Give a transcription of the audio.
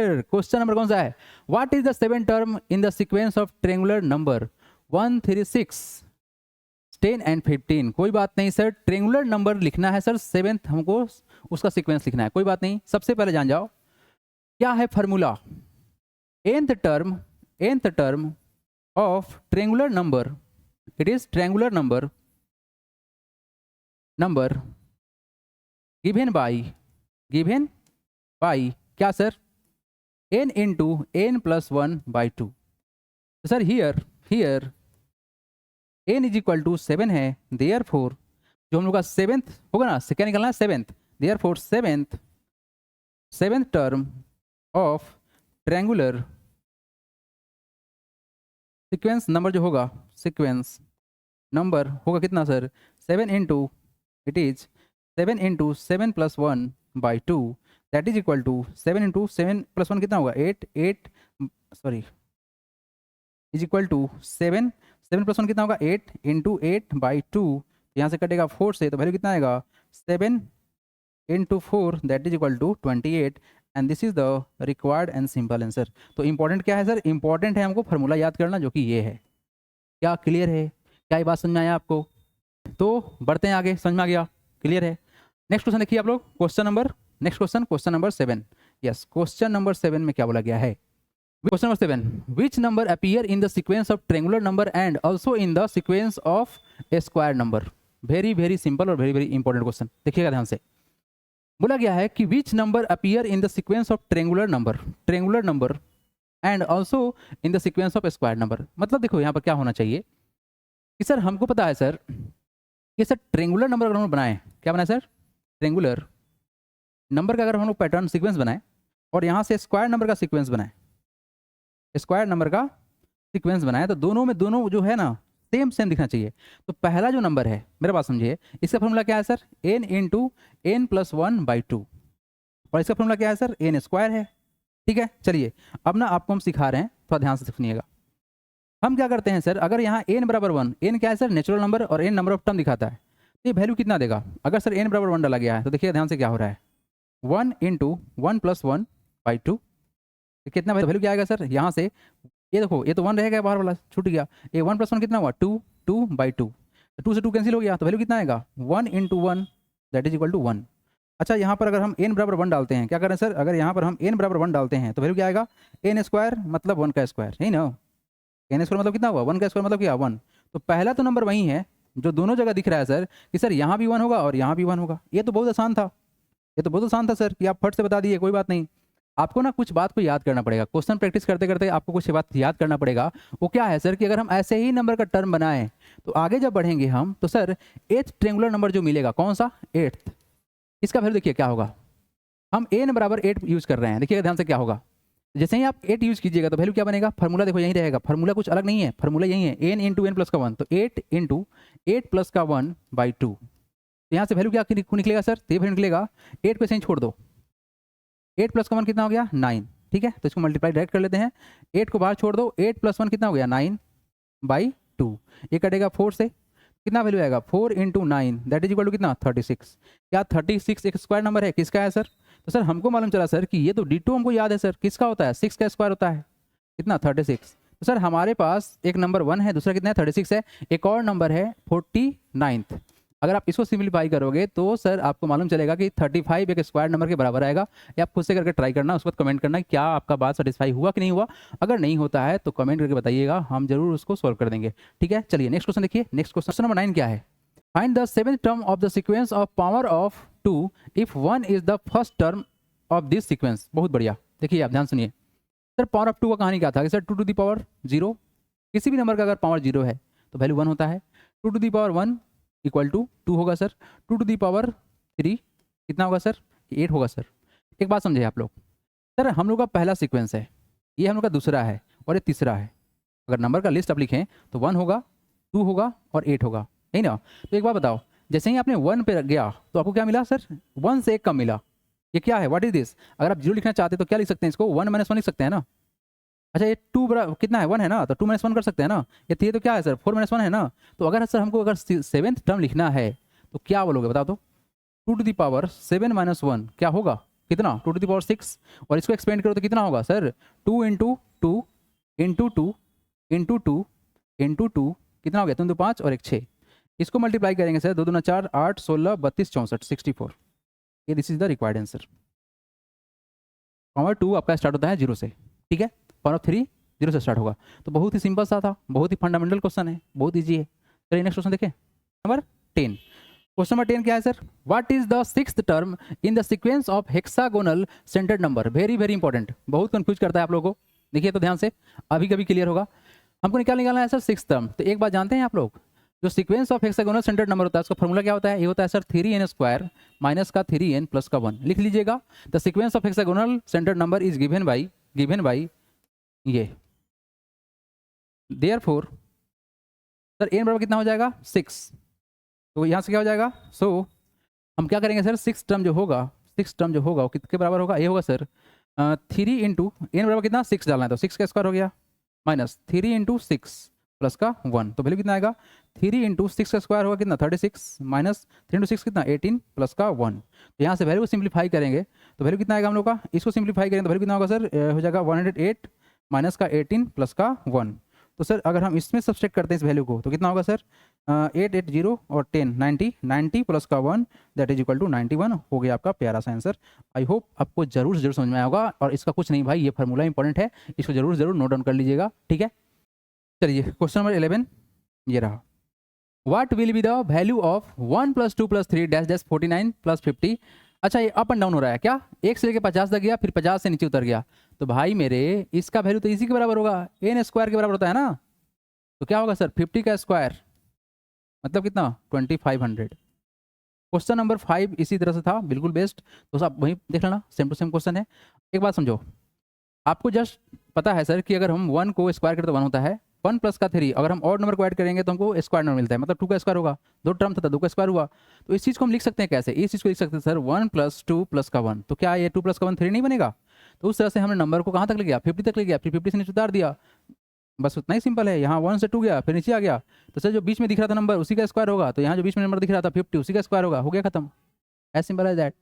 Question number कौन सा है? What is the seven term in the sequence of triangular number 1, 3, 6, 10 and 15? कोई बात नहीं सर, ट्रेंगुलर नंबर लिखना है सर, सेवेंथ हमको उसका सीक्वेंस लिखना है, कोई बात नहीं। सबसे पहले जान जाओ क्या है formula. nth term of triangular number, it is triangular number given by क्या sir? n into n plus 1 by 2। तो sir here n is equal to 7 है, therefore जो हम लोग का सेवेंथ होगा ना, क्या निकलना है? Seventh. therefore seventh term of triangular sequence number जो होगा, सीक्वेंस नंबर होगा कितना sir? 7 into it is 7 into 7 plus 1 by 2 that is equal to 7 into 7 plus 1 कितना होगा? 8 इज इक्वल टू 7 प्लस 1 कितना होगा? 8 इंटू 8 बाई 2, यहाँ से कटेगा 4 से, तो वैल्यू कितना आएगा? 7 into 4 that is equal to 28 and this is the required and simple answer. तो इंपॉर्टेंट क्या है सर? इंपॉर्टेंट है हमको फॉर्मूला याद करना, जो कि ये है। क्या क्लियर है? क्या ये बात समझ में आया आपको? तो बढ़ते हैं आगे, समझ में आ गया? क्लियर है? नेक्स्ट क्वेश्चन देखिए आप लोग, question number 7। Yes, question number 7 में क्या बोला गया है? Question number 7, which number appear in the sequence of triangular number and also in the sequence of A square number? Very simple और वेरी इंपॉर्टेंट क्वेश्चन, देखिएगा ध्यान से। बोला गया है कि which number appear in the sequence of triangular number and also in the sequence of square number. मतलब देखो यहाँ पर क्या होना चाहिए कि सर हमको पता है सर कि सर ट्रेंगुलर नंबर अगर हम लोग बनाए, क्या बनाए सर? ट्रेंगुलर नंबर का अगर हम लोग पैटर्न सीक्वेंस बनाए और यहाँ से स्क्वायर नंबर का सीक्वेंस बनाए, तो दोनों जो है ना सेम दिखना चाहिए। तो पहला जो नंबर है, मेरा बात समझिए, इसका फॉर्मूला क्या है sir? n into n plus 1 by 2, और इसका फॉर्मूला क्या है सर? n स्क्वायर है। ठीक है, चलिए अब ना आपको हम सिखा रहे हैं, थोड़ा ध्यान से सुनिएगा। हम क्या करते हैं सर, अगर यहाँ n बराबर 1, n क्या है सर? नेचुरल नंबर, और n नंबर ऑफ टर्म दिखाता है, तो ये वैल्यू कितना देगा? अगर सर n बराबर 1 डाला गया है तो देखिए ध्यान से क्या हो रहा है, 1 इंटू 1 प्लस 1 बाई 2, कितना वैल्यू क्या आएगा सर? यहाँ से ये देखो, ये तो 1 रहेगा, बाहर वाला छूट गया, ये 1 प्लस 1 कितना हुआ? 2 बाई 2, 2 से 2 कैंसिल हो गया, तो वैल्यू कितना आएगा? 1 into 1 that is equal to 1। अच्छा, यहाँ पर अगर हम n बराबर 1 डालते हैं, क्या करें सर? अगर यहाँ पर हम n बराबर 1 डालते हैं तो वैल्यू क्या आएगा? n स्क्वायर मतलब 1 का स्क्वायर, यही ना? n स्क्वायर मतलब कितना हुआ? 1 का स्क्वायर मतलब क्या? 1। तो पहला तो नंबर वही है जो दोनों जगह दिख रहा है सर, कि सर यहाँ भी 1 होगा और यहाँ भी 1 होगा। ये तो बहुत आसान था सर, कि आप फट से बता दिए, कोई बात नहीं। आपको ना कुछ बात को याद करना पड़ेगा, क्वेश्चन प्रैक्टिस करते करते आपको कुछ बात याद करना पड़ेगा। वो क्या है सर, कि अगर हम ऐसे ही नंबर का टर्म बनाएं तो आगे जब बढ़ेंगे हम, तो सर 8th ट्रेंगुलर नंबर जो मिलेगा, कौन सा? 8th, इसका वैल्यू देखिए क्या होगा। हम n बराबर 8 यूज कर रहे हैं, देखिएगा ध्यान से क्या होगा। जैसे ही आप 8 यूज कीजिएगा तो वैल्यू क्या बनेगा? फॉर्मूला देखो यही रहेगा, फॉर्मूला कुछ अलग नहीं है, फॉर्मूला यही है, n इंटू एन प्लस का 1, तो 8 इंटू 8 प्लस का 1 बाई 2। तो यहाँ से वैल्यू क्या निकलेगा सर? तो ये वैल्यू निकलेगा, 8 को सही छोड़ दो, 8 प्लस का 1 कितना हो गया? 9। ठीक है, तो इसको मल्टीप्लाई डायरेक्ट कर लेते हैं, 8 को बाहर छोड़ दो, 8 प्लस 1 कितना हो गया? 9 बाई 2, ये कटेगा 4 से, कितना वैल्यू आएगा? 4 into 9 that is equal to कितना? 36। क्या 36 एक स्क्वायर नंबर है? किसका है सर? तो सर हमको मालूम चला सर कि ये तो D2 हमको याद है सर, किसका होता है? 6 का स्क्वायर होता है, कितना? 36। तो सर हमारे पास एक नंबर 1 है, दूसरा कितना है? 36 है, एक और नंबर है 49th। अगर आप इसको सिंप्लीफाई करोगे तो सर आपको मालूम चलेगा कि 35 एक स्क्वायर नंबर के बराबर आएगा। या आप खुद से करके ट्राई करना, उसके बाद कमेंट करना क्या आपका बात सेटिस्फाई हुआ कि नहीं हुआ। अगर नहीं होता है तो कमेंट करके बताइएगा, हम जरूर उसको सॉल्व कर देंगे। ठीक है, चलिए नेक्स्ट क्वेश्चन देखिए। नेक्स्ट क्वेश्चन नंबर 9 क्या है? Find the seventh term of the sequence of power of 2 if 1 is the first term of this sequence. बहुत बढ़िया, देखिए आप ध्यान सुनिए। सर पावर ऑफ 2 का कहानी क्या था कि सर 2 टू दी पावर 0, किसी भी नंबर का अगर पावर 0 है तो वैल्यू 1 होता है। 2 to the power 1 equal to 2 होगा सर। 2 टू दी पावर 3 कितना होगा सर? 8 होगा सर। एक बात समझे आप लोग, सर हम लोग का पहला सीक्वेंस है, ये हम लोग का दूसरा है और ये तीसरा है। अगर नंबर का लिस्ट आप लिखें तो 1 होगा, 2 होगा और 8 होगा, यही ना? तो एक बात बताओ, जैसे ही आपने 1 पे गया तो आपको क्या मिला सर? 1 से 1 कम मिला। ये क्या है? What is this? अगर आप 0 लिखना चाहते तो क्या लिख सकते हैं इसको? 1 - 1 लिख सकते हैं ना। अच्छा, ये 2 बराबर कितना है? 1 है ना, तो 2 - 1 कर सकते हैं ना। ये 3 तो क्या है सर? 4 - 1 है ना। तो अगर सर हमको अगर 7th टर्म लिखना है तो क्या बोलोगे बताओ तो? 2 टू दी पावर 7 - 1 क्या होगा? कितना 2⁶, और इसको एक्सपेंड करो तो कितना होगा sir 2 into two into two into two into two, कितना हो गया 2 5 और 1 6। इसको मल्टीप्लाई करेंगे सर 2 दूना 4 8 16 32 64 64। ये this is the required answer. Power 2 आपका स्टार्ट होता है 0 से, ठीक है, पावर ऑफ 3 0 से स्टार्ट होगा। तो बहुत ही सिंपल सा था, बहुत ही फंडामेंटल क्वेश्चन है, बहुत ईजी है। चलिए नेक्स्ट क्वेश्चन देखें, नंबर 10। क्वेश्चन नंबर 10 क्या है sir, what is the sixth term in the sequence of hexagonal centred number. Very very important, बहुत कंफ्यूज करता है आप लोगों को। देखिए तो ध्यान से, अभी कभी क्लियर होगा। हमको निकालना है सर सिक्स टर्म। तो एक बात जानते हैं आप लोग, जो sequence of hexagonal centred number होता है उसका फॉर्मूला क्या होता है, ये होता है सर 3n² माइनस का 3n प्लस का 1। लिख लीजिएगा, the sequence of hexagonal centred number is given by ये। देयरफॉर सर n बराबर कितना हो जाएगा 6, तो यहाँ से क्या हो जाएगा, सो हम क्या करेंगे सर, सिक्स टर्म जो होगा वो किसके बराबर होगा, ये होगा सर 3 इंटू n बराबर कितना 6 डालना है, तो 6 का स्क्वायर हो गया माइनस 3 इंटू 6 प्लस का 1, तो वैल्यू कितना आएगा 3 इंटू 6 का स्क्वायर होगा कितना 36 माइनस 3 इंटू 6 कितना 18 प्लस का 1। तो यहाँ से वैल्यू को सिंप्लीफाई करेंगे तो वैल्यू कितना आएगा हम लोग का, इसको सिंप्लीफाई करेंगे तो वैल्यू कितना होगा सर, हो जाएगा 108 माइनस का 18 प्लस का 1। तो सर अगर हम इसमें सब्सट्रैक्ट करते हैं इस वैल्यू को तो कितना होगा सर 880 और 10 90 प्लस का 1 दैट इज इक्वल टू 91 हो गया आपका प्यारा सा आंसर। आई होप आपको जरूर समझ में आया होगा। और इसका कुछ नहीं भाई, ये फार्मूला इंपॉर्टेंट है, इसको जरूर नोट डाउन कर लीजिएगा, ठीक है। चलिए क्वेश्चन नंबर 11 ये रहा, what will be the value of 1 + 2 + 3 dash dash 49 + 50। अच्छा ये अप एंड डाउन हो रहा है क्या, 1 से लेकर 50 तक गया फिर 50 से नीचे उतर गया। तो भाई मेरे इसका वैल्यू तो इसी के बराबर होगा, n² के बराबर होता है ना। तो क्या होगा सर 50 का स्क्वायर मतलब कितना 2500। क्वेश्चन नंबर 5 इसी तरह से था, बिल्कुल बेस्ट। तो सब वहीं देख लेना, सेम टू सेम क्वेश्चन है। एक बात समझो, आपको जस्ट पता है सर कि अगर हम 1 को स्क्वायर करें तो 1 होता है, 1 प्लस का 3 अगर हम ऑड नंबर को ऐड करेंगे तो हमको स्क्वायर नंबर मिलता है, मतलब 2 का स्क्वायर होगा। 2 टर्म था 2 का स्क्वायर हुआ। तो इस चीज़ को हम लिख सकते हैं कैसे, इस चीज़ को लिख सकते हैं सर 1 + 2 + का 1। तो क्या ये 2 + का 1 3 नहीं बनेगा। तो उस तरह से हमने नंबर को कहाँ तक ले गया 50 तक ले गया, फिर 50 से नीचे उतार दिया, बस उतना ही सिंपल है। यहाँ 1 से 2 गया फिर नीचे आ गया, तो सर जो बीच में दिख रहा था नंबर उसी का स्क्वायर होगा, तो यहाँ जो बीच में नंबर दिख रहा था 50 उसी का स्क्वायर होगा, हो गया खत्म, एज सिंपल एज दैट।